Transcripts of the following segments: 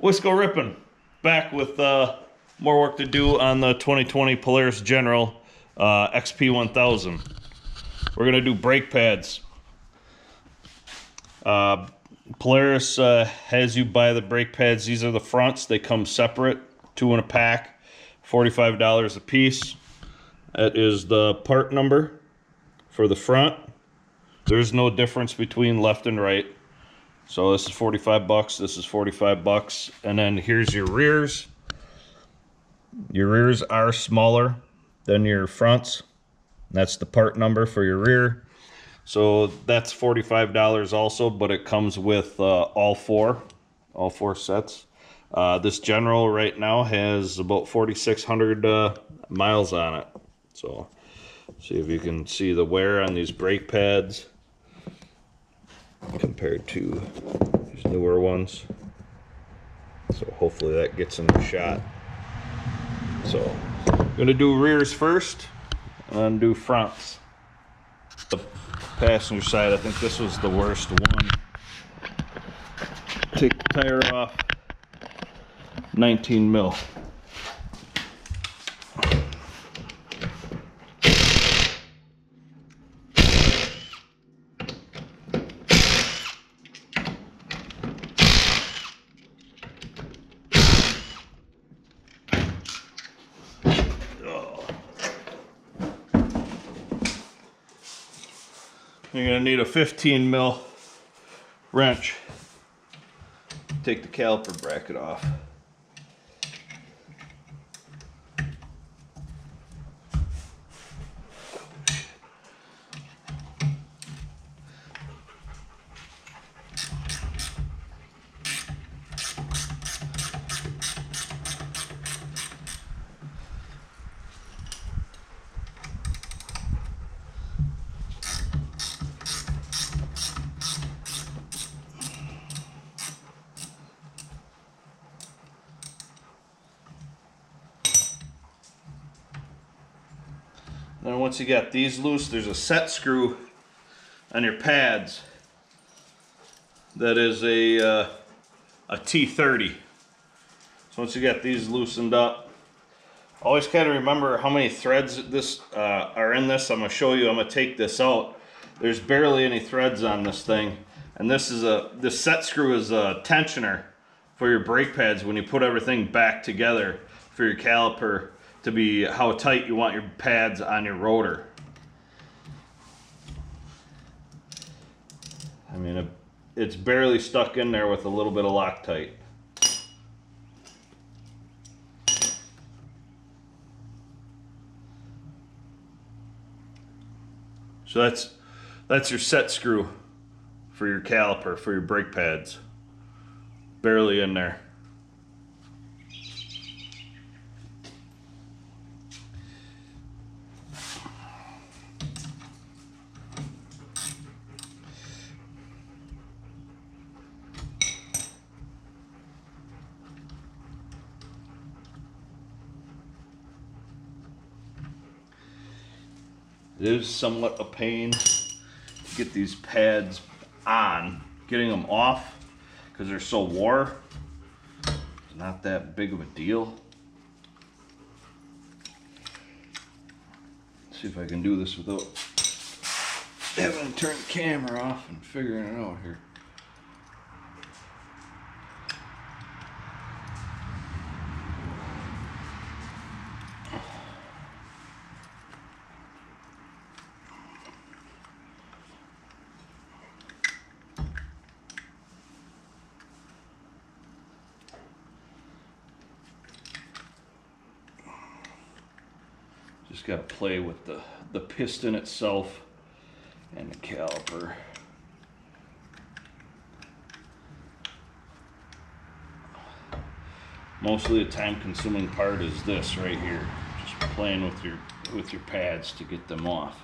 Wisco Rippin', back with more work to do on the 2020 Polaris General XP1000. We're going to do brake pads. Polaris has you buy the brake pads. These are the fronts. They come separate, 2 in a pack, $45 a piece. That is the part number for the front. There's no difference between left and right. So this is 45 bucks, this is 45 bucks. And then here's your rears. Your rears are smaller than your fronts. That's the part number for your rear. So that's $45 also, but it comes with all four sets. This General right now has about 4,600 miles on it. So see if you can see the wear on these brake pads compared to these newer ones. So hopefully that gets in the shot. So I'm gonna do rears first and then do fronts. The passenger side, I think this was the worst one. Take the tire off, 19 mil. You're going to need a 15 mil wrench. Take the caliper bracket off. Then once you got these loose, there's a set screw on your pads that is a T30. So once you got these loosened up, always kind of remember how many threads this are in this. I'm going to show you. I'm going to take this out. There's barely any threads on this thing, and this set screw is a tensioner for your brake pads when you put everything back together for your caliper to be how tight you want your pads on your rotor. I mean, it's barely stuck in there with a little bit of Loctite. So that's your set screw for your caliper, for your brake pads. Barely in there. It is somewhat a pain to get these pads on. Getting them off, because they're so wore, it's not that big of a deal. Let's see if I can do this without having to turn the camera off and figuring it out here. Just got to play with the piston itself and the caliper. Mostly the time-consuming part is this right here, just playing with your pads to get them off.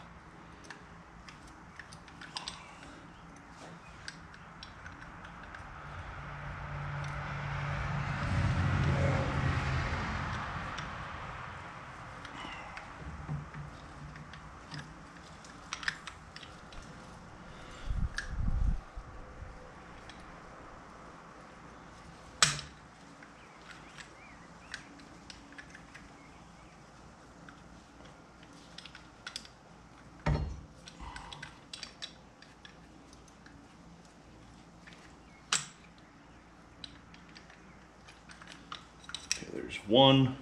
There's one.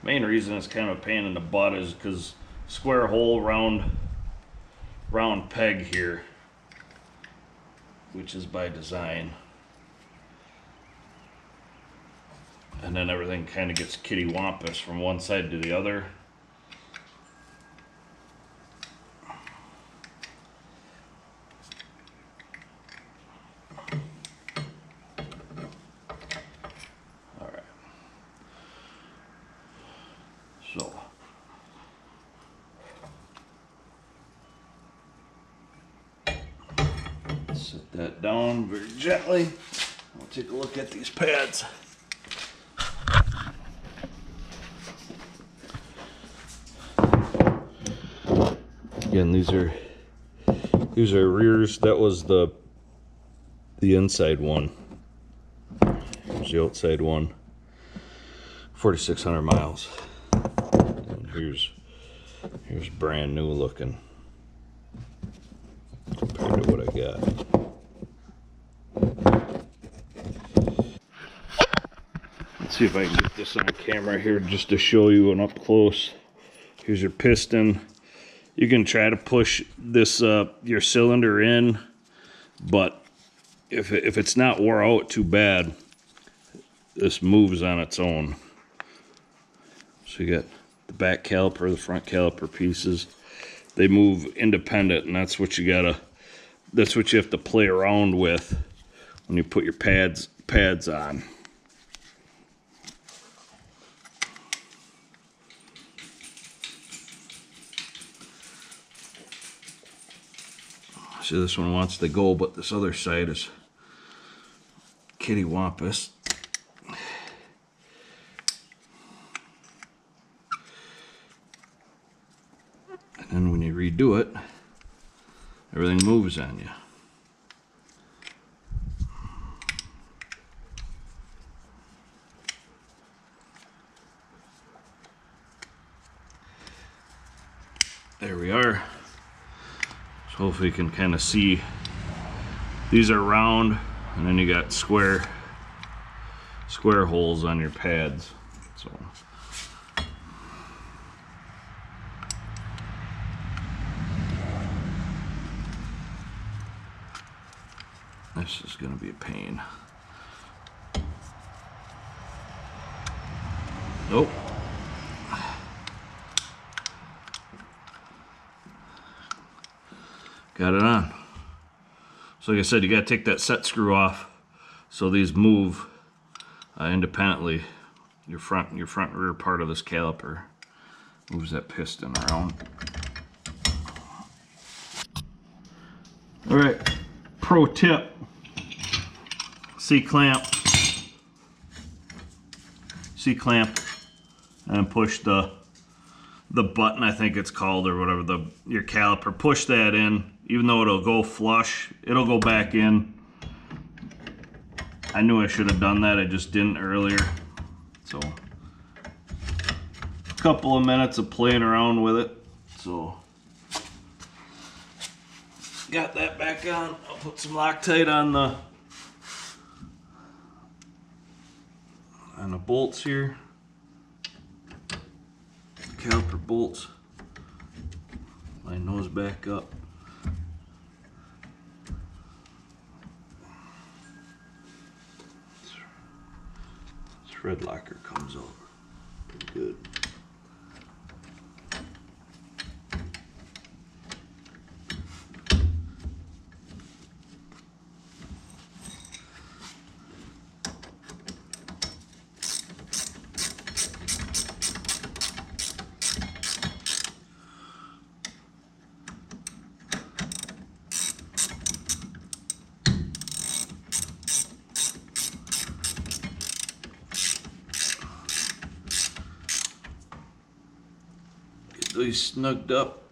Main reason it's kind of a pain in the butt is because square hole round peg here, which is by design, and then everything kind of gets kittywampus from one side to the other. So set that down very gently. We'll take a look at these pads. Again, these are rears. That was the inside one. Here's the outside one. 4,600 miles. And here's brand new looking compared to what I got. Let's see if I can get this on camera here just to show you an up close. Here's your piston. You can try to push this your cylinder in, but if it's not wore out too bad, this moves on its own. So you got the back caliper, the front caliper pieces. They move independent, and that's what you have to play around with when you put your pads on. See, this one wants to go, but this other side is kittywampus. And then when you redo it, everything moves on you. There we are. So hopefully you can kind of see. These are round, and then you got square holes on your pads. So this is going to be a pain. Nope. Got it on. So like I said, you got to take that set screw off so these move independently. Your front and rear part of this caliper moves that piston around. All right, pro tip: C-clamp, and push the button, I think it's called, or whatever, your caliper. Push that in. Even though it'll go flush, it'll go back in. I knew I should have done that, I just didn't earlier. So, a couple of minutes of playing around with it. So, got that back on. I'll put some Loctite on the bolts here. Caliper bolts. Line those back up. Thread locker comes over pretty good. These snugged up.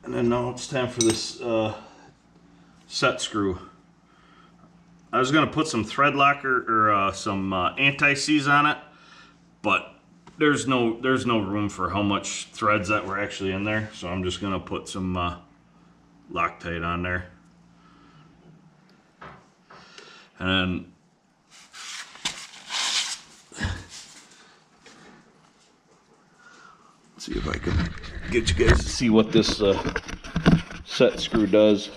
And then now it's time for this set screw. I was gonna put some thread locker or some anti-seize on it, but there's no room for how much threads that were actually in there. So I'm just gonna put some Loctite on there. And then let's see if I can get you guys to see what this set screw does.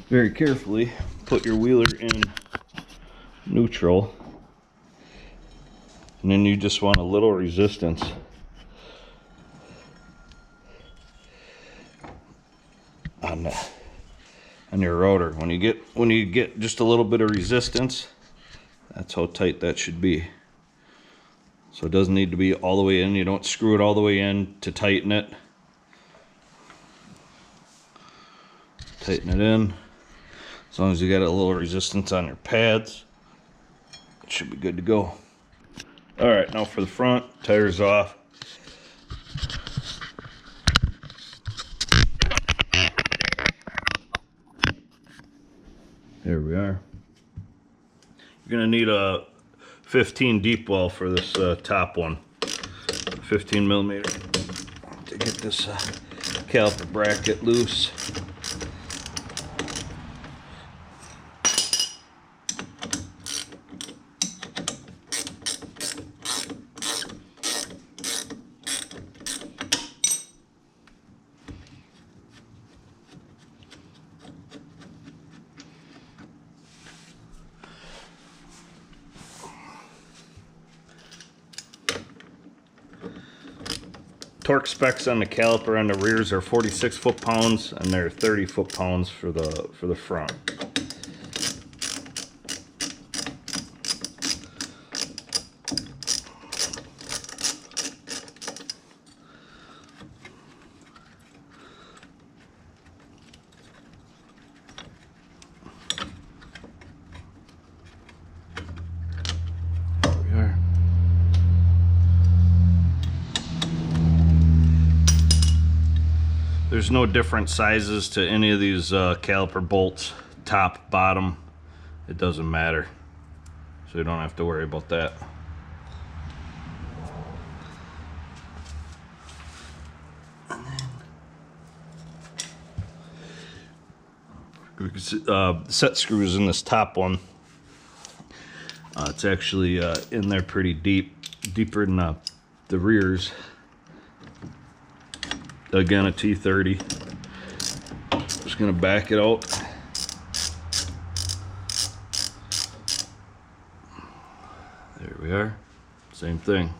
Very carefully put your wheeler in neutral, and then you just want a little resistance. On your rotor. When you get just a little bit of resistance, that's how tight that should be. So it doesn't need to be all the way in. You don't screw it all the way in to tighten it. Tighten it in. As long as you got a little resistance on your pads, it should be good to go. Alright, now for the front, tires off. There we are. You're going to need a 15 deep well for this top one. 15 millimeter to get this caliper bracket loose. Torque specs on the caliper on the rears are 46 foot-pounds, and they're 30 foot-pounds for the front. There's no different sizes to any of these caliper bolts, top, bottom. It doesn't matter. So you don't have to worry about that. Set screws in this top one. It's actually in there pretty deep, deeper than the rears. Again, a T30. Just gonna back it out. There we are. Same thing.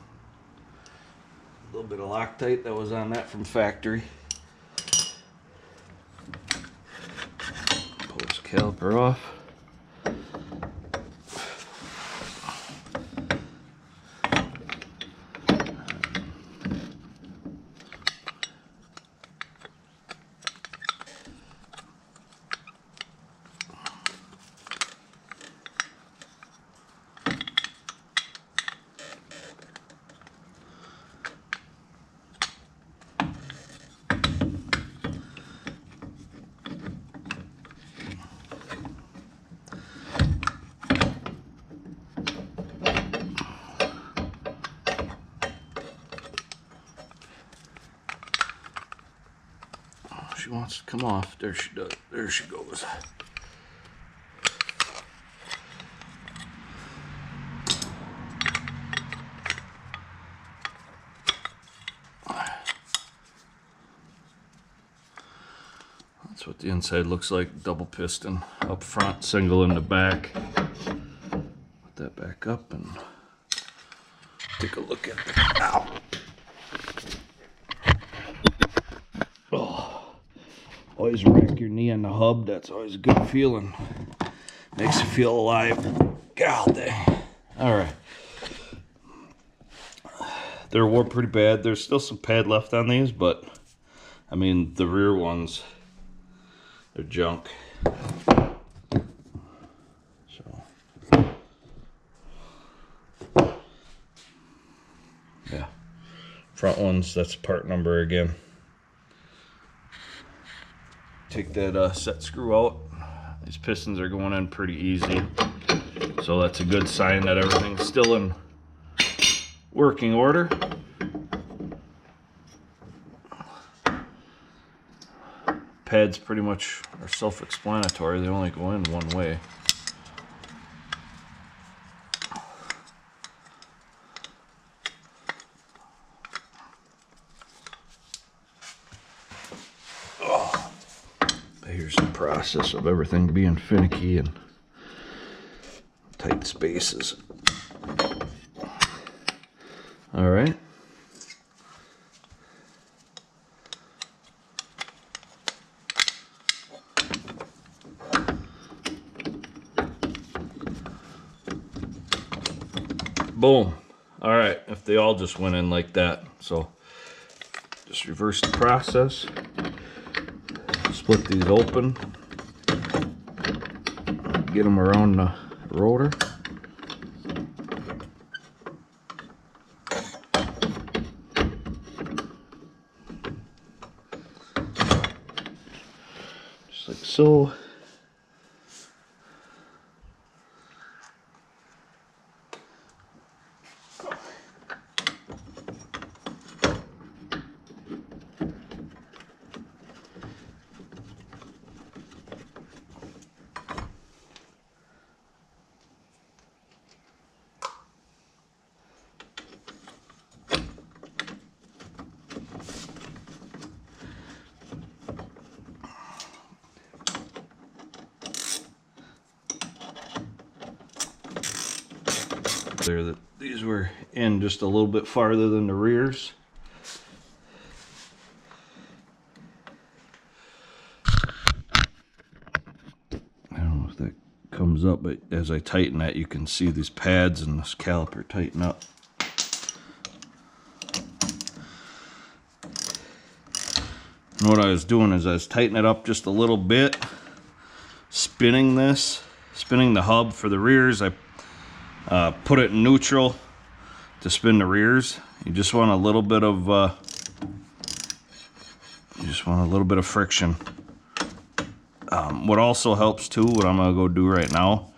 A little bit of Loctite that was on that from factory. Pull this caliper off. She wants to come off. There she does. There she goes. That's what the inside looks like. Double piston up front, single in the back. Put that back up and take a look at it. Ow! Always rack your knee on the hub. That's always a good feeling. Makes you feel alive. God dang. Alright. They're wore pretty bad. There's still some pad left on these, but I mean, the rear ones, they're junk. So, yeah. Front ones, that's part number again. take that set screw out. These pistons are going in pretty easy, so that's a good sign that everything's still in working order. Pads pretty much are self-explanatory. They only go in one way. Oh, here's the process of everything being finicky and tight spaces. All right. Boom. All right, if they all just went in like that. So just reverse the process. Split these open. Get them around the rotor. Just like so. There, that these were in just a little bit farther than the rears. I don't know if that comes up, but as I tighten that, you can see these pads and this caliper tighten up. And what I was doing is I was tightening it up just a little bit, spinning the hub for the rears. I put it in neutral to spin the rears. You just want a little bit of friction. What also helps too, what I'm gonna go do right now,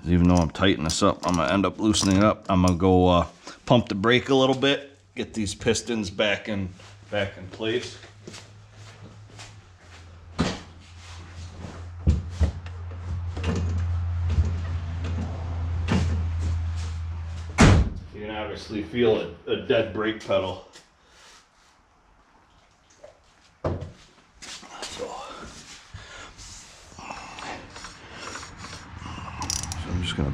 is even though I'm tightening this up, I'm gonna end up loosening it up. I'm gonna go pump the brake a little bit, get these pistons back in place. You can obviously feel a dead brake pedal. So I'm just gonna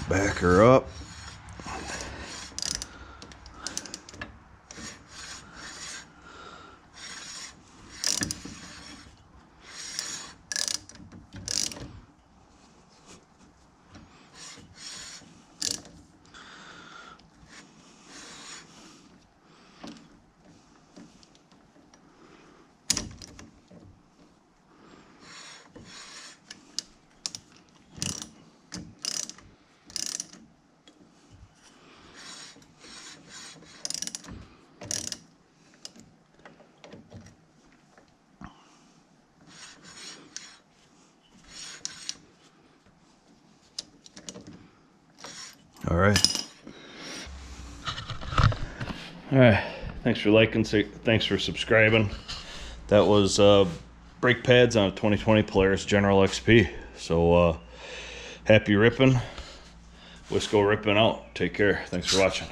back her up. All right. Thanks for liking. Thanks for subscribing. That was brake pads on a 2020 Polaris General XP. So happy ripping. Wisco ripping out. Take care. Thanks for watching.